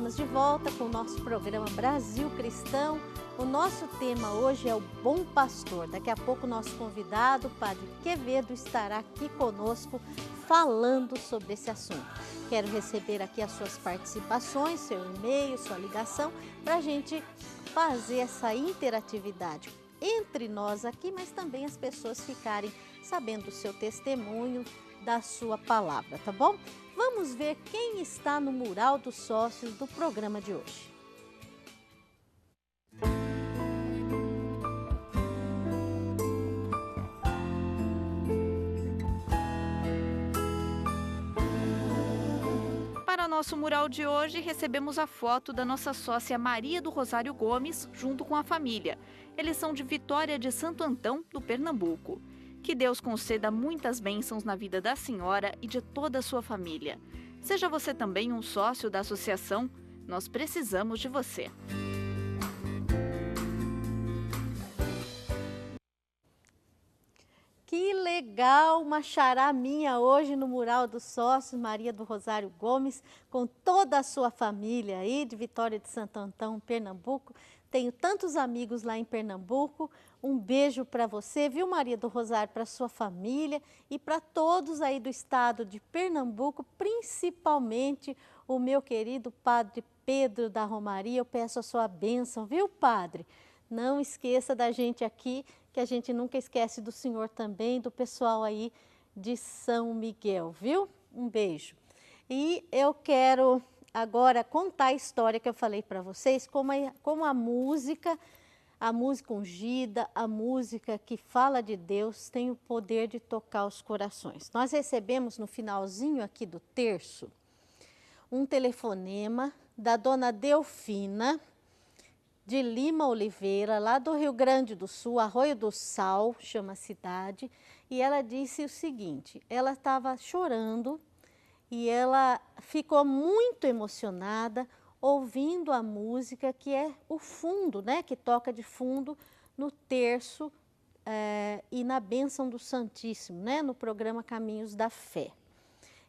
estamos de volta com o nosso programa Brasil Cristão. O nosso tema hoje é o Bom Pastor. Daqui a pouco o nosso convidado, o Padre Quevedo, estará aqui conosco falando sobre esse assunto. Quero receber aqui as suas participações, seu e-mail, sua ligação, para a gente fazer essa interatividade entre nós aqui, mas também as pessoas ficarem sabendo do seu testemunho, da sua palavra, tá bom? Vamos ver quem está no mural dos sócios do programa de hoje. Para nosso mural de hoje, recebemos a foto da nossa sócia Maria do Rosário Gomes, junto com a família. Eles são de Vitória de Santo Antão, do Pernambuco. Que Deus conceda muitas bênçãos na vida da senhora e de toda a sua família. Seja você também um sócio da associação, nós precisamos de você. Que legal, uma xará minha hoje no mural dos sócios, Maria do Rosário Gomes, com toda a sua família aí de Vitória de Santo Antão, Pernambuco. Tenho tantos amigos lá em Pernambuco. Um beijo para você, viu, Maria do Rosário, para sua família e para todos aí do estado de Pernambuco, principalmente o meu querido Padre Pedro da Romaria. Eu peço a sua bênção, viu, Padre? Não esqueça da gente aqui, que a gente nunca esquece do senhor também, do pessoal aí de São Miguel, viu? Um beijo. E eu quero agora contar a história que eu falei para vocês, como a música ungida, a música que fala de Deus, tem o poder de tocar os corações. Nós recebemos no finalzinho aqui do terço um telefonema da dona Delfina de Lima Oliveira, lá do Rio Grande do Sul, Arroio do Sal, chama a cidade, e ela disse o seguinte: ela estava chorando e ela ficou muito emocionada ouvindo a música que é o fundo, né, que toca de fundo no terço e na bênção do Santíssimo, né, no programa Caminhos da Fé.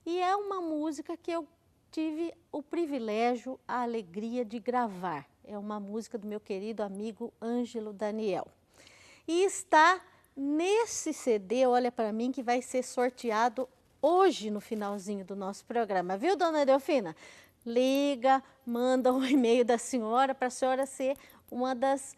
E é uma música que eu tive o privilégio, a alegria de gravar. É uma música do meu querido amigo Ângelo Daniel. E está nesse CD, olha para mim, que vai ser sorteado hoje no finalzinho do nosso programa. Viu, dona Delfina? Liga, manda um e-mail da senhora para a senhora ser uma das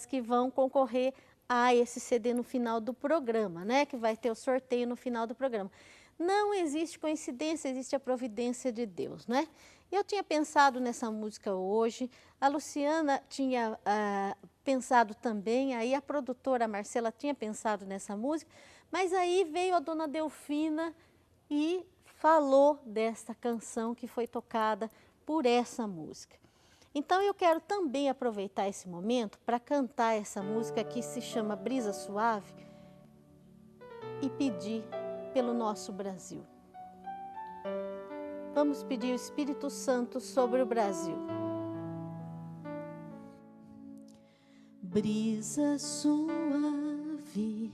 que vão concorrer a esse CD no final do programa, né? Que vai ter o sorteio no final do programa. Não existe coincidência, existe a providência de Deus, né? Eu tinha pensado nessa música hoje, a Luciana tinha pensado também, aí a produtora Marcela tinha pensado nessa música, mas aí veio a dona Delfina e falou dessa canção que foi tocada por essa música. Então eu quero também aproveitar esse momento para cantar essa música que se chama Brisa Suave e pedir pelo nosso Brasil. Vamos pedir o Espírito Santo sobre o Brasil. Brisa suave,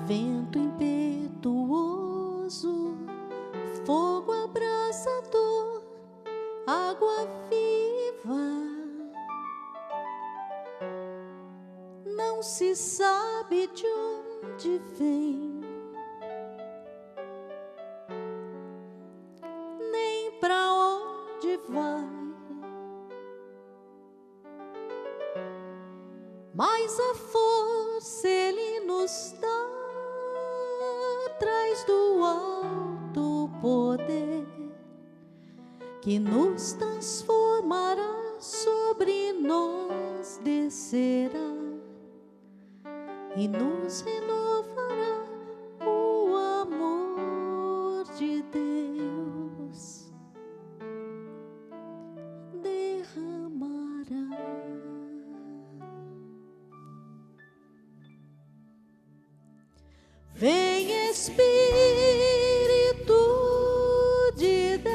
vento impetuoso, fogo abrasador, água viva. Não se sabe de onde vem, nem para onde vai, mas a força Ele nos dá, traz do alto poder, que nos transformará, sobre nós descerá e nos renovará o amor de Deus derramará. Vem Espírito de Deus,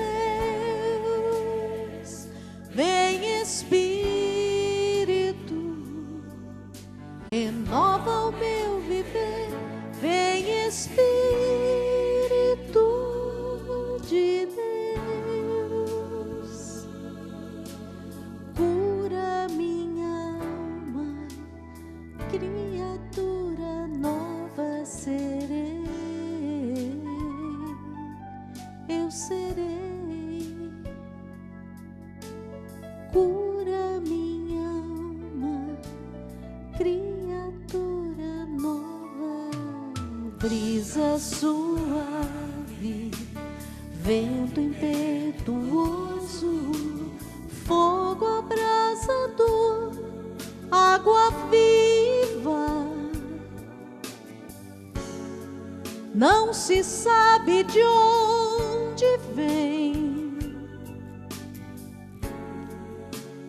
vem Espírito, renova o meu viver. Vem Espírito de Deus, criatura nova serei, eu serei. Cura minha alma, criatura nova, brisa suave, vento impetuoso, fogo abrasador, água viva. Não se sabe de onde vem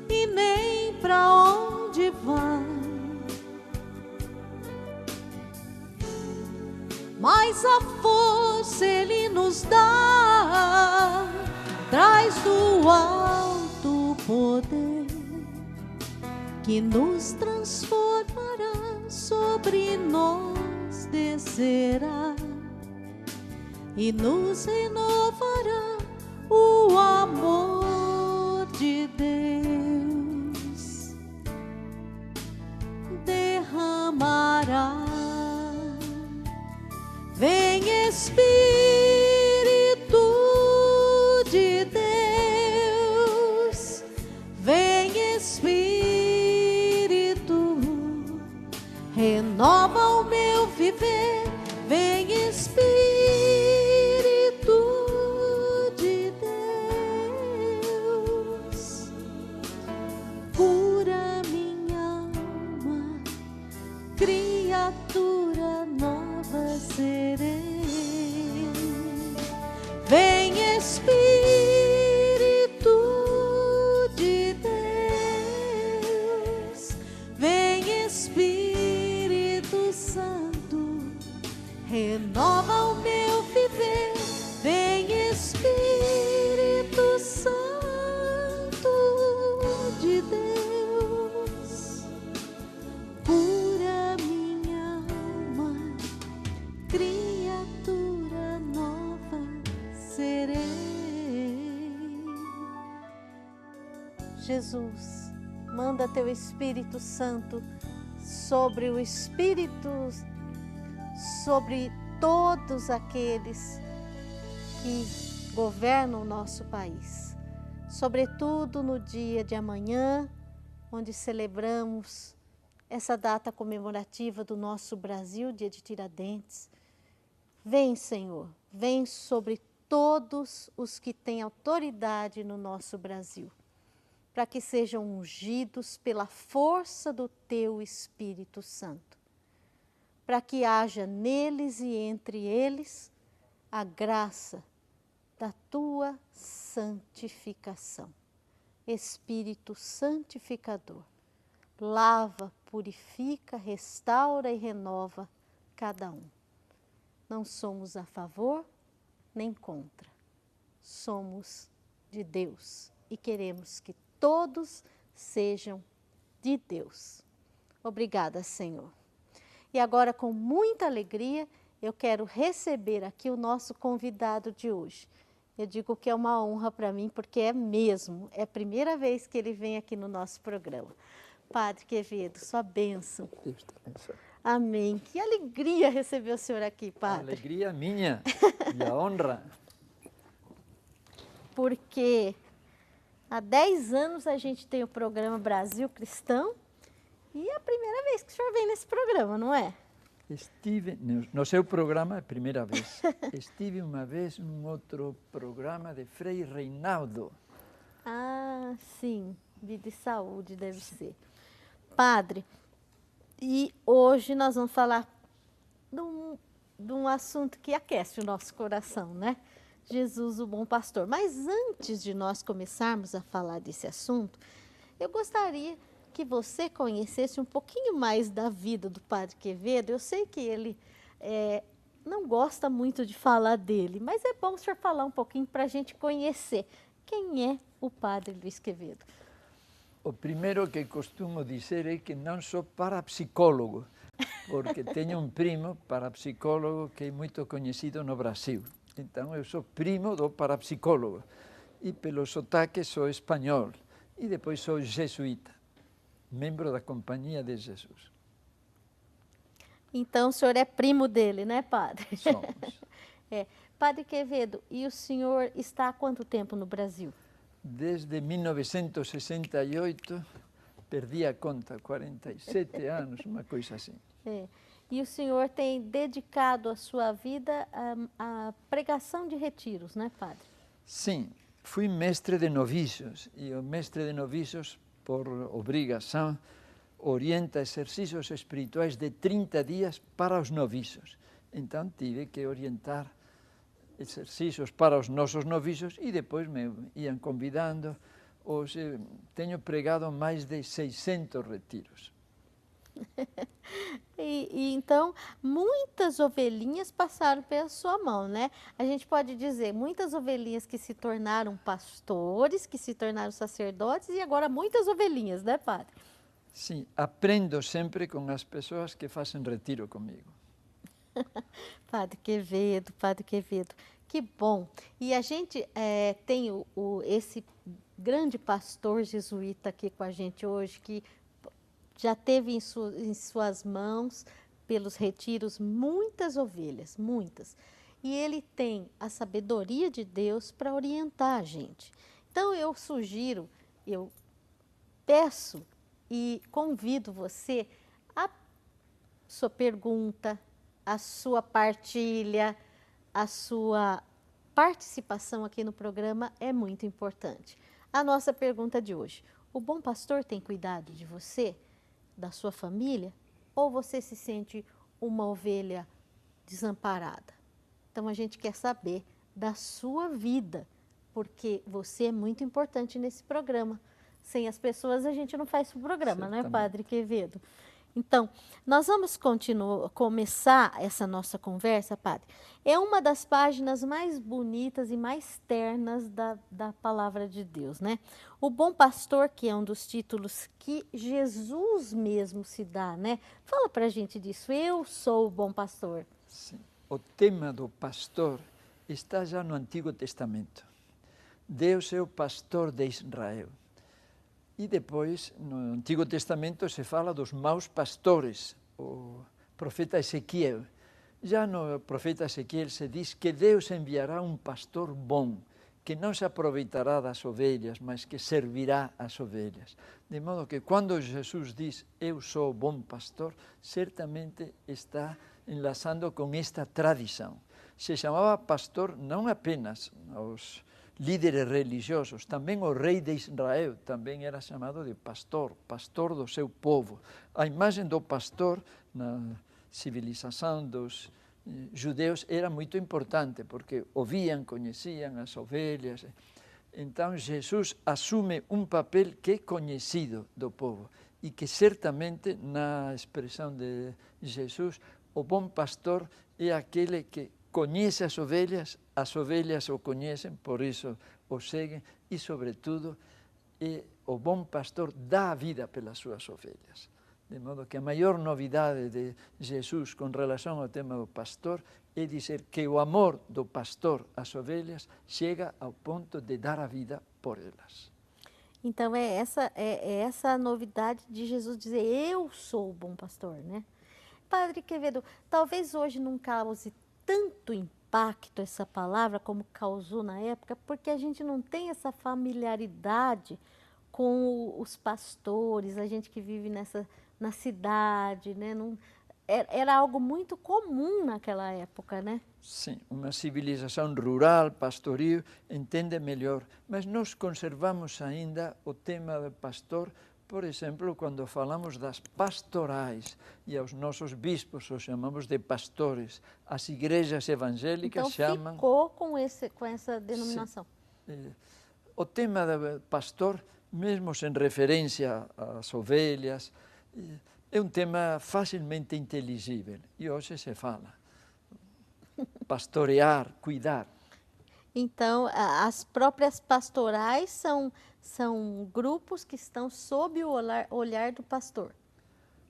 e nem para onde vai, mas a força Ele nos dá, traz do alto poder que nos transformará, sobre nós descerá e nos renovará o amor de Deus, derramará. Vem Espírito de Deus, vem Espírito, renova o meu viver. Vem Espírito de Deus, cura minha alma, criatura nova serei. Vem Espírito de Deus, vem Espírito Santo, renova o meu viver. Vem Espírito Santo de Deus, cura minha alma, criatura nova serei. Jesus, manda teu Espírito Santo sobre o Espírito, sobre todos aqueles que governam o nosso país, sobretudo no dia de amanhã, onde celebramos essa data comemorativa do nosso Brasil, dia de Tiradentes. Vem, Senhor, vem sobre todos os que têm autoridade no nosso Brasil, para que sejam ungidos pela força do teu Espírito Santo, para que haja neles e entre eles a graça da tua santificação. Espírito santificador, lava, purifica, restaura e renova cada um. Não somos a favor nem contra, somos de Deus e queremos que todos sejam de Deus. Obrigada, Senhor. E agora, com muita alegria, eu quero receber aqui o nosso convidado de hoje. Eu digo que é uma honra para mim, porque é mesmo, é a primeira vez que ele vem aqui no nosso programa. Padre Quevedo, sua bênção. Deus te abençoe. Amém. Que alegria receber o senhor aqui, Padre. A alegria minha e a honra. Porque há 10 anos a gente tem o programa Brasil Cristão e é a primeira vez que o senhor vem nesse programa, não é? Estive no seu programa a primeira vez. Estive uma vez num outro programa de Frei Reinaldo. Ah, sim. Vida e saúde deve ser. Padre, e hoje nós vamos falar de um assunto que aquece o nosso coração, né? Jesus, o bom pastor. Mas antes de nós começarmos a falar desse assunto, eu gostaria que você conhecesse um pouquinho mais da vida do Padre Quevedo. Eu sei que ele não gosta muito de falar dele, mas é bom o senhor falar um pouquinho para a gente conhecer quem é o Padre Luiz Quevedo. O primeiro que costumo dizer é que não sou parapsicólogo, porque tenho um primo parapsicólogo que é muito conhecido no Brasil. Então, eu sou primo do parapsicólogo. E pelo sotaque sou espanhol. E depois sou jesuíta, membro da Companhia de Jesus. Então, o senhor é primo dele, né, padre? Somos. É. Padre Quevedo, e o senhor está há quanto tempo no Brasil? Desde 1968, perdi a conta, 47 anos, uma coisa assim. É. E o senhor tem dedicado a sua vida à pregação de retiros, né, padre? Sim, fui mestre de novícios, e o mestre de novícios, por obrigação, orienta exercícios espirituais de 30 dias para os novícios. Então tive que orientar exercícios para os nossos novícios e depois me iam convidando. Hoje tenho pregado mais de 600 retiros. Então, muitas ovelhinhas passaram pela sua mão, né? A gente pode dizer, muitas ovelhinhas que se tornaram pastores, que se tornaram sacerdotes e agora muitas ovelhinhas, né, padre? Sim, aprendo sempre com as pessoas que fazem retiro comigo. Padre Quevedo, que bom. E a gente tem esse grande pastor jesuíta aqui com a gente hoje, que já teve em suas mãos, pelos retiros, muitas ovelhas, muitas. E ele tem a sabedoria de Deus para orientar a gente. Então eu sugiro, eu peço e convido você a sua pergunta, a sua partilha, a sua participação aqui no programa é muito importante. A nossa pergunta de hoje: o bom pastor tem cuidado de você, da sua família, ou você se sente uma ovelha desamparada? Então a gente quer saber da sua vida, porque você é muito importante nesse programa. Sem as pessoas a gente não faz o programa, né, Padre Quevedo? Então, nós vamos começar essa nossa conversa, padre. É uma das páginas mais bonitas e mais ternas da palavra de Deus, né? O Bom Pastor, que é um dos títulos que Jesus mesmo se dá, né? Fala pra gente disso, eu sou o bom pastor. Sim. O tema do pastor está já no Antigo Testamento. Deus é o pastor de Israel. E depois, no Antigo Testamento, se fala dos maus pastores, o profeta Ezequiel. Já no profeta Ezequiel se diz que Deus enviará um pastor bom, que não se aproveitará das ovelhas, mas que servirá às ovelhas. De modo que quando Jesus diz, eu sou o bom pastor, certamente está enlaçando com esta tradição. Se chamava pastor não apenas aos líderes religiosos, também o rei de Israel também era chamado de pastor, pastor do seu povo. A imagem do pastor na civilização dos judeus era muito importante, porque ouviam, conheciam as ovelhas. Então Jesus assume um papel que é conhecido do povo e que certamente, na expressão de Jesus, o bom pastor é aquele que conhece as ovelhas o conhecem, por isso o seguem, e, sobretudo, o bom pastor dá a vida pelas suas ovelhas. De modo que a maior novidade de Jesus com relação ao tema do pastor é dizer que o amor do pastor às ovelhas chega ao ponto de dar a vida por elas. Então é essa a novidade de Jesus dizer, eu sou o bom pastor, né? Padre Quevedo, talvez hoje não cause tanto impacto essa palavra como causou na época, porque a gente não tem essa familiaridade com os pastores, a gente que vive na cidade, né? Não, era algo muito comum naquela época, né? Sim, uma civilização rural, pastoril, entende melhor, mas nós conservamos ainda o tema do pastor. Por exemplo, quando falamos das pastorais, e aos nossos bispos os chamamos de pastores, as igrejas evangélicas então, chamam... ficou com essa denominação. Sim. O tema do pastor, mesmo sem referência às ovelhas, é um tema facilmente inteligível, e hoje se fala. Pastorear, cuidar. Então, as próprias pastorais são grupos que estão sob o olhar do pastor.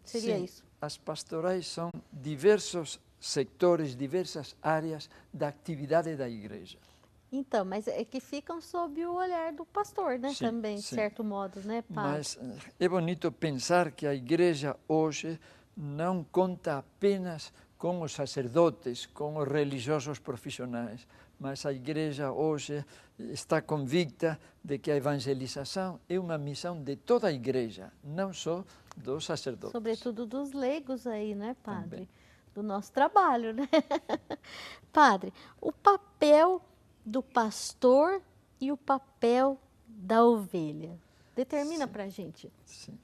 Seria Sim, isso? As pastorais são diversos sectores, diversas áreas da atividade da igreja. Então, mas é que ficam sob o olhar do pastor, né? Sim, também, de sim. certo modo, né, padre? Mas é bonito pensar que a igreja hoje não conta apenas com os sacerdotes, com os religiosos profissionais, mas a Igreja hoje está convicta de que a evangelização é uma missão de toda a Igreja, não só dos sacerdotes. Sobretudo dos leigos aí, né, Padre? Também. Do nosso trabalho, né? Padre, o papel do pastor e o papel da ovelha. Determina para a gente. Sim.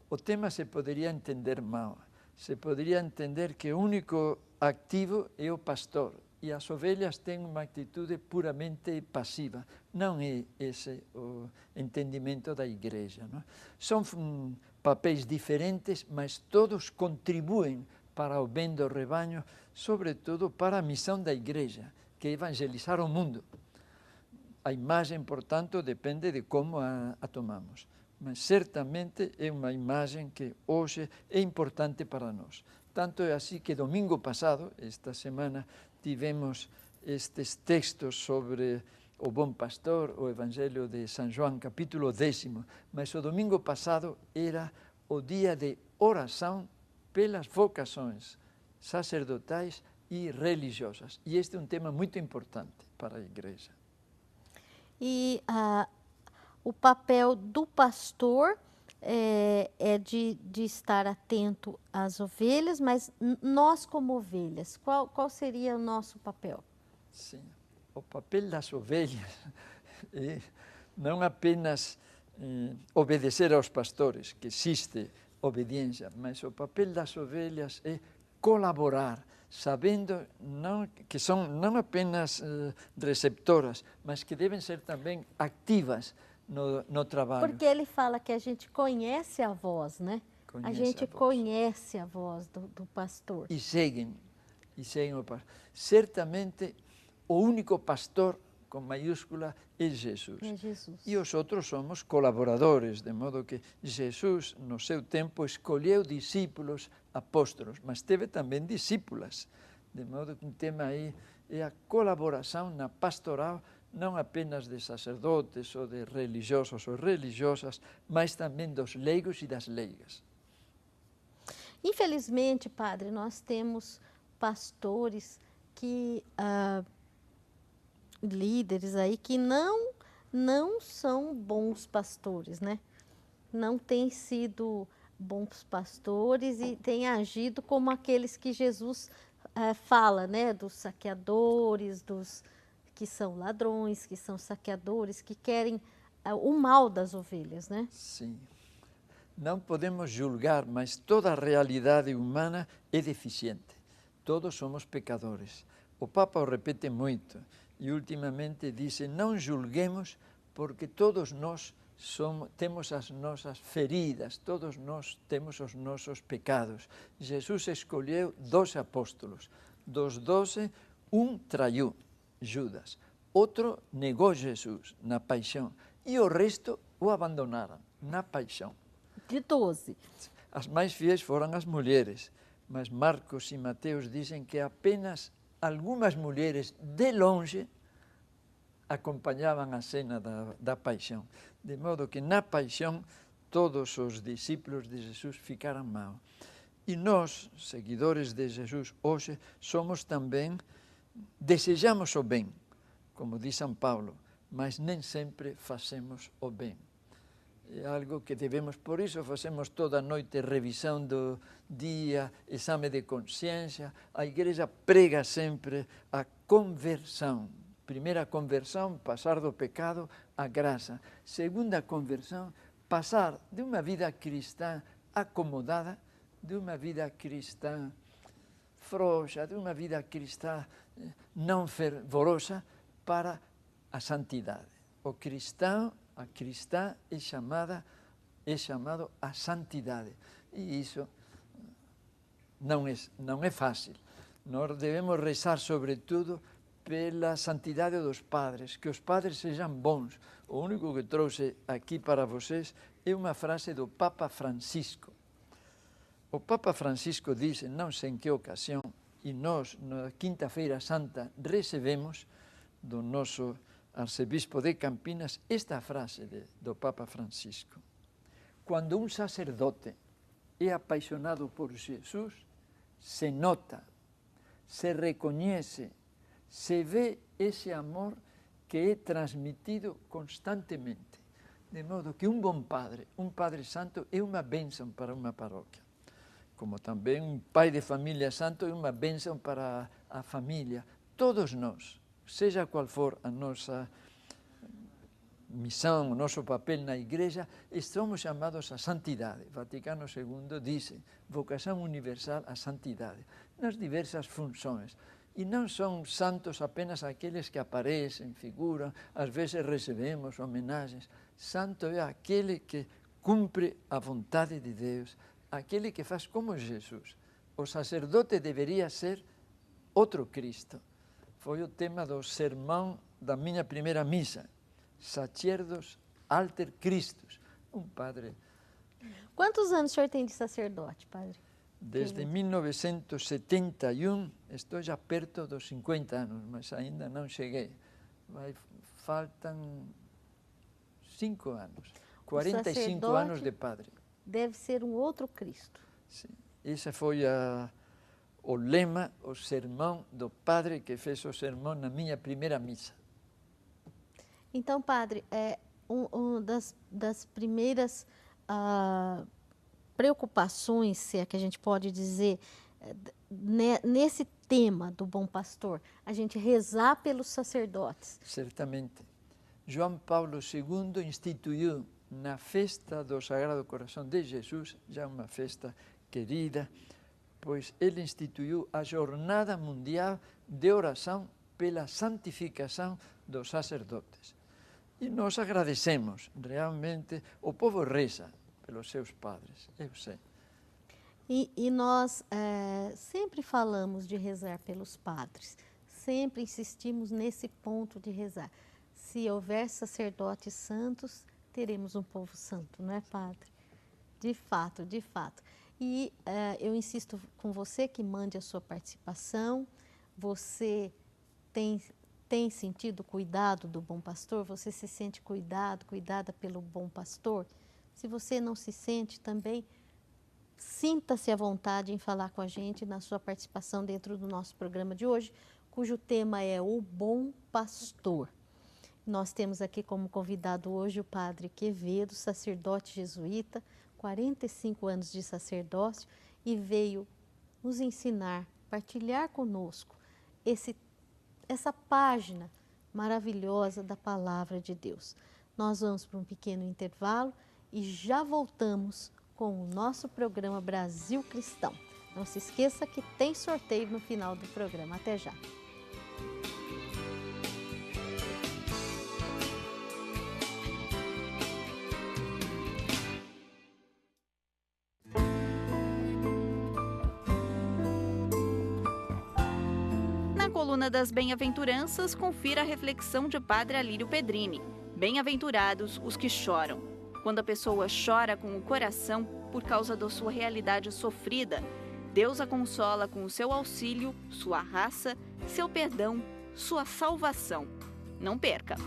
O tema se poderia entender mal. Se poderia entender que o único ativo é o pastor e as ovelhas têm uma atitude puramente passiva. Não é esse o entendimento da Igreja. Não? São papéis diferentes, mas todos contribuem para o bem do rebanho, sobretudo para a missão da Igreja, que é evangelizar o mundo. A imagem, portanto, depende de como a tomamos. Mas certamente é uma imagem que hoje é importante para nós. Tanto é assim que domingo passado, esta semana, tivemos estes textos sobre o bom pastor, o Evangelho de São João, capítulo 10, mas o domingo passado era o dia de oração pelas vocações sacerdotais e religiosas. E este é um tema muito importante para a Igreja. E o papel do pastor é de estar atento às ovelhas, mas nós como ovelhas, qual seria o nosso papel? Sim, o papel das ovelhas é não apenas obedecer aos pastores, que existe obediência, mas o papel das ovelhas é colaborar, sabendo que são não apenas receptoras, mas que devem ser também ativas no trabalho. Porque ele fala que a gente conhece a voz, né? A gente conhece a voz do pastor. E seguem o pastor. Certamente, o único pastor, com maiúscula, é Jesus. É Jesus. E os outros somos colaboradores, de modo que Jesus, no seu tempo, escolheu discípulos, apóstolos, mas teve também discípulas. De modo que um tema aí é a colaboração na pastoral, não apenas de sacerdotes ou de religiosos ou religiosas, mas também dos leigos e das leigas. Infelizmente, Padre, nós temos pastores que, líderes aí, que não são bons pastores, né? Não têm sido bons pastores e têm agido como aqueles que Jesus fala, né? Dos saqueadores, dos que são ladrões, que são saqueadores, que querem o mal das ovelhas, né? Sim. Não podemos julgar, mas toda a realidade humana é deficiente. Todos somos pecadores. O Papa o repete muito e ultimamente diz: não julguemos, porque todos nós temos as nossas feridas, todos nós temos os nossos pecados. Jesus escolheu 12 apóstolos. Dos 12, um traiu, Judas. Outro negou Jesus na paixão. E o resto o abandonaram na paixão. De 12. As mais fiéis foram as mulheres, mas Marcos e Mateus dizem que apenas algumas mulheres de longe acompanhavam a cena da paixão. De modo que na paixão todos os discípulos de Jesus ficaram mal. E nós, seguidores de Jesus, hoje somos também, desejamos o bem, como diz São Paulo, mas nem sempre fazemos o bem. É algo que devemos, por isso fazemos toda a noite revisão do dia, exame de consciência. A Igreja prega sempre a conversão. Primeira conversão, passar do pecado à graça. Segunda conversão, passar de uma vida cristã acomodada, de uma vida cristã frouxa, de uma vida cristã não fervorosa, para a santidade. O cristão, a cristã é chamado a santidade. E isso não é fácil. Nós devemos rezar, sobretudo, pela santidade dos padres, que os padres sejam bons. O único que trouxe aqui para vocês é uma frase do Papa Francisco. O Papa Francisco diz, não sei em que ocasião, e nós, na Quinta-feira Santa, recebemos do nosso arcebispo de Campinas esta frase do Papa Francisco: quando um sacerdote é apaixonado por Jesus, se nota, se reconhece, se vê esse amor que é transmitido constantemente. De modo que um bom padre, um Padre Santo, é uma bênção para uma paróquia. Como também um pai de família santo é uma bênção para a família. Todos nós, seja qual for a nossa missão, o nosso papel na igreja, estamos chamados à santidade. Vaticano II diz, vocação universal à santidade, nas diversas funções. E não são santos apenas aqueles que aparecem, figuram, às vezes recebemos homenagens. Santo é aquele que cumpre a vontade de Deus, aquele que faz como Jesus. O sacerdote deveria ser outro Cristo. Foi o tema do sermão da minha primeira missa. Sacerdos alter Christus, um padre. Quantos anos o senhor tem de sacerdote, padre? Desde 1971, estou já perto dos 50 anos, mas ainda não cheguei. Faltam 5 anos, 45 anos de padre. Deve ser um outro Cristo. Sim. Esse foi o lema, o sermão do padre que fez o sermão na minha primeira missa. Então, padre, uma das primeiras preocupações, se é que a gente pode dizer, nesse tema do bom pastor, a gente rezar pelos sacerdotes. Certamente. João Paulo II instituiu na festa do Sagrado Coração de Jesus, já uma festa querida, pois ele instituiu a Jornada Mundial de Oração pela Santificação dos Sacerdotes. E nós agradecemos, realmente, o povo reza pelos seus padres, eu sei. E nós sempre falamos de rezar pelos padres, sempre insistimos nesse ponto de rezar. Se houver sacerdotes santos, teremos um povo santo, não é, padre? De fato, de fato. E eu insisto com você que mande a sua participação. Você tem sentido cuidado do bom pastor? Você se sente cuidada pelo bom pastor? Se você não se sente também, sinta-se à vontade em falar com a gente na sua participação dentro do nosso programa de hoje, cujo tema é o bom pastor. Nós temos aqui como convidado hoje o padre Quevedo, sacerdote jesuíta, 45 anos de sacerdócio, e veio nos ensinar, partilhar conosco essa página maravilhosa da Palavra de Deus. Nós vamos para um pequeno intervalo e já voltamos com o nosso programa Brasil Cristão. Não se esqueça que tem sorteio no final do programa. Até já! Na coluna das Bem-aventuranças, confira a reflexão de Padre Alírio Pedrini. Bem-aventurados os que choram. Quando a pessoa chora com o coração por causa da sua realidade sofrida, Deus a consola com o seu auxílio, sua raça, seu perdão, sua salvação. Não perca!